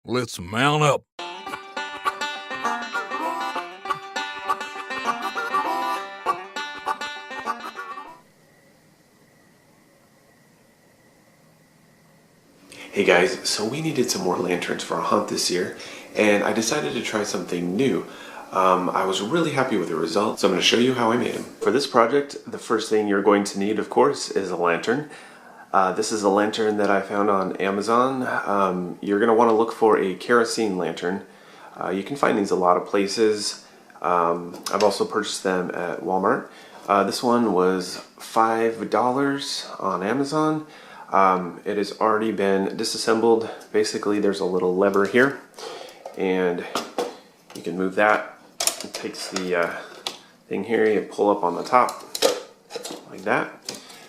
Let's mount up. Hey guys, so we needed some more lanterns for our hunt this year, and I decided to try something new. I was really happy with the results, so I'm going to show you how I made them. For this project, the first thing you're going to need, of course, is a lantern. This is a lantern that I found on Amazon. You're going to want to look for a kerosene lantern. You can find these a lot of places. I've also purchased them at Walmart. This one was $5 on Amazon. It has already been disassembled. Basically, there's a little lever here, and you can move that. It takes the thing here, you pull up on the top, like that,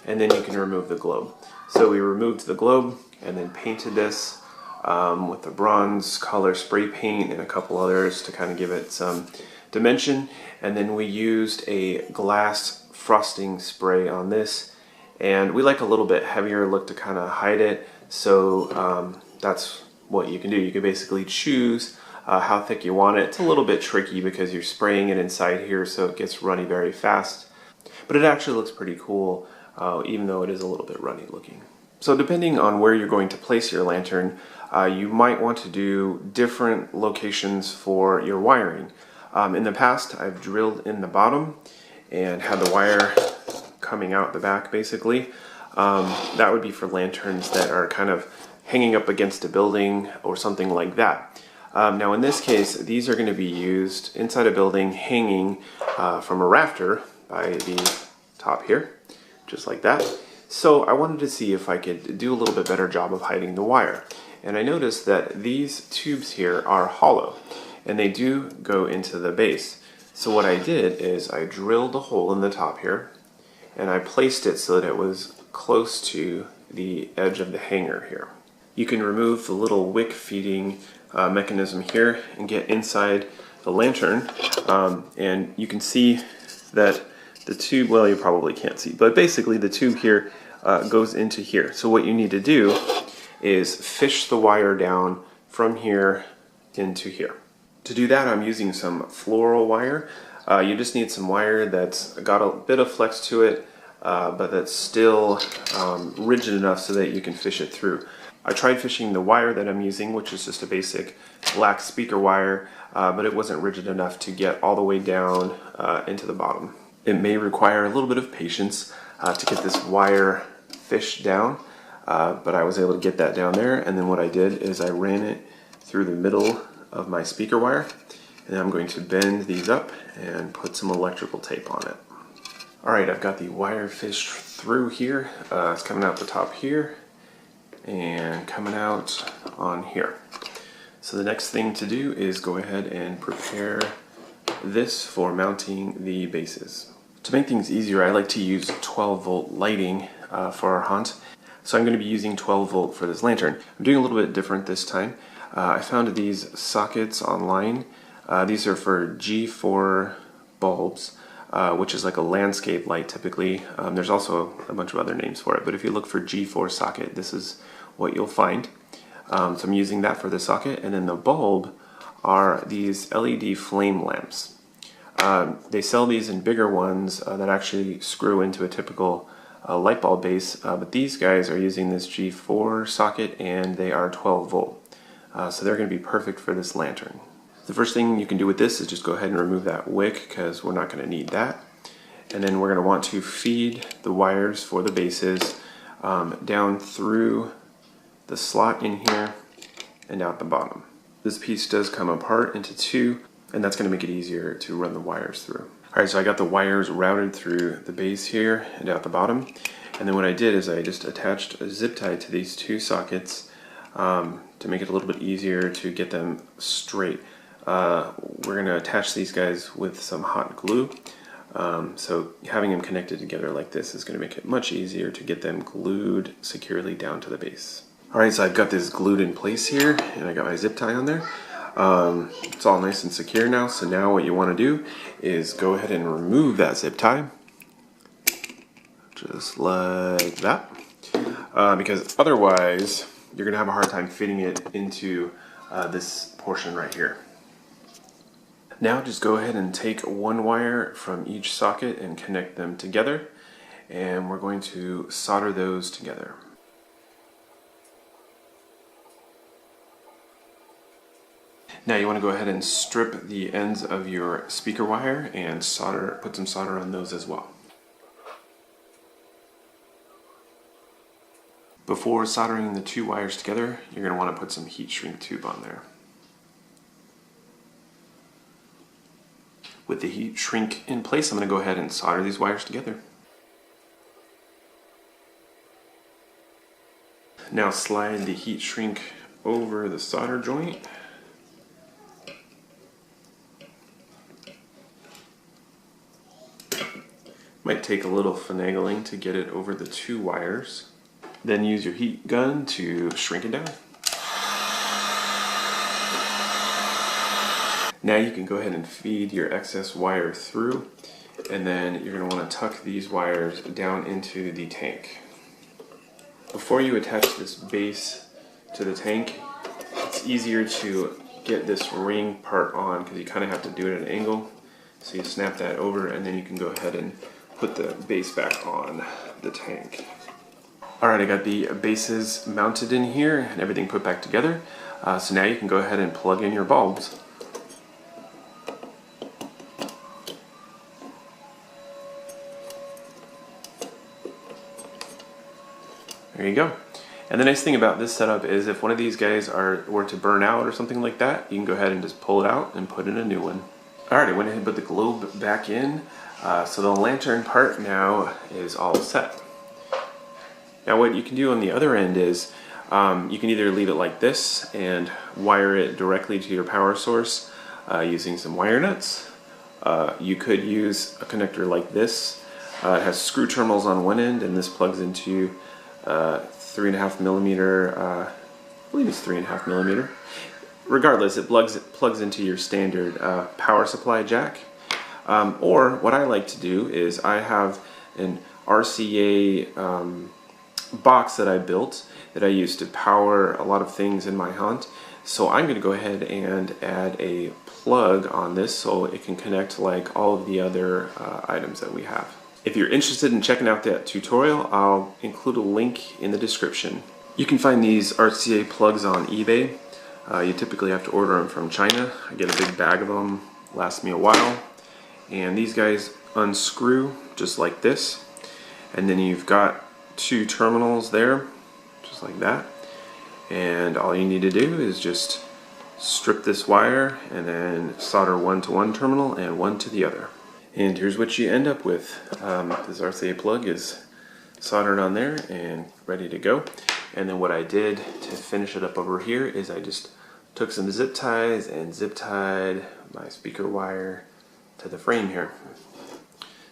and then you can remove the globe. So we removed the globe and then painted this with the bronze color spray paint and a couple others to kind of give it some dimension. And then we used a glass frosting spray on this. And we like a little bit heavier look to kind of hide it, so that's what you can do. You can basically choose how thick you want it. It's a little bit tricky because you're spraying it inside here, so it gets runny very fast. But it actually looks pretty cool, even though it is a little bit runny looking. So depending on where you're going to place your lantern, you might want to do different locations for your wiring. In the past, I've drilled in the bottom and had the wire coming out the back basically. That would be for lanterns that are kind of hanging up against a building or something like that. Now in this case, these are going to be used inside a building hanging from a rafter by the top here, just like that. So I wanted to see if I could do a little bit better job of hiding the wire. And I noticed that these tubes here are hollow, and they do go into the base. So what I did is I drilled a hole in the top here, and I placed it so that it was close to the edge of the hanger here. You can remove the little wick feeding mechanism here and get inside the lantern, and you can see that the tube, well, you probably can't see, but basically the tube here goes into here. So what you need to do is fish the wire down from here into here. To do that, I'm using some floral wire. You just need some wire that's got a bit of flex to it, but that's still rigid enough so that you can fish it through. I tried fishing the wire that I'm using, which is just a basic black speaker wire, but it wasn't rigid enough to get all the way down into the bottom. It may require a little bit of patience to get this wire fished down, but I was able to get that down there, and then what I did is I ran it through the middle of my speaker wire, and I'm going to bend these up and put some electrical tape on it. Alright, I've got the wire fished through here. It's coming out the top here and coming out on here. So the next thing to do is go ahead and prepare this for mounting the bases. To make things easier, I like to use 12 volt lighting for our hunt. So I'm going to be using 12 volt for this lantern. I'm doing a little bit different this time. I found these sockets online. These are for G4 bulbs, which is like a landscape light typically. There's also a bunch of other names for it, but if you look for G4 socket, this is what you'll find. So I'm using that for the socket, and then the bulb are these LED flame lamps. They sell these in bigger ones that actually screw into a typical light bulb base, but these guys are using this G4 socket, and they are 12 volt. So they're going to be perfect for this lantern. The first thing you can do with this is just go ahead and remove that wick, because we're not going to need that. And then we're going to want to feed the wires for the bases down through the slot in here and out the bottom. This piece does come apart into two, and that's going to make it easier to run the wires through. Alright, so I got the wires routed through the base here and out the bottom. And then what I did is I just attached a zip tie to these two sockets to make it a little bit easier to get them straight. We're going to attach these guys with some hot glue. So having them connected together like this is going to make it much easier to get them glued securely down to the base. Alright, so I've got this glued in place here, and I got my zip tie on there. It's all nice and secure now, so now what you want to do is go ahead and remove that zip tie. Just like that. Because otherwise, you're going to have a hard time fitting it into this portion right here. Now just go ahead and take one wire from each socket and connect them together, and we're going to solder those together. Now you want to go ahead and strip the ends of your speaker wire and put some solder on those as well. Before soldering the two wires together, you're going to want to put some heat shrink tube on there. With the heat shrink in place, I'm going to go ahead and solder these wires together. Now slide the heat shrink over the solder joint. Might take a little finagling to get it over the two wires. Then use your heat gun to shrink it down. Now you can go ahead and feed your excess wire through, and then you're going to want to tuck these wires down into the tank. Before you attach this base to the tank, it's easier to get this ring part on because you kind of have to do it at an angle. So you snap that over, and then you can go ahead and put the base back on the tank. Alright, I got the bases mounted in here and everything put back together. So now you can go ahead and plug in your bulbs. There you go. And the nice thing about this setup is if one of these guys were to burn out or something like that, you can go ahead and just pull it out and put in a new one. Alright, I went ahead and put the globe back in. So the lantern part now is all set. Now what you can do on the other end is you can either leave it like this and wire it directly to your power source using some wire nuts. You could use a connector like this. It has screw terminals on one end, and this plugs into 3.5 millimeter, I believe it's 3.5 millimeter. Regardless, it plugs into your standard power supply jack. Or what I like to do is I have an RCA box that I built that I use to power a lot of things in my hunt. So I'm going to go ahead and add a plug on this so it can connect like all of the other items that we have. If you're interested in checking out that tutorial, I'll include a link in the description. You can find these RCA plugs on eBay. You typically have to order them from China. I get a big bag of them, lasts me a while. And these guys unscrew just like this. And then you've got two terminals there, just like that. And all you need to do is just strip this wire and then solder one to one terminal and one to the other. And here's what you end up with. This RCA plug is soldered on there and ready to go. And then what I did to finish it up over here is I just took some zip ties and zip tied my speaker wire to the frame here.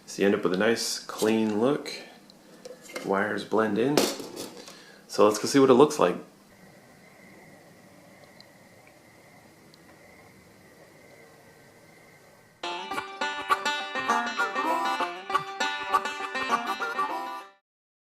So you end up with a nice clean look. Wires blend in. So let's go see what it looks like.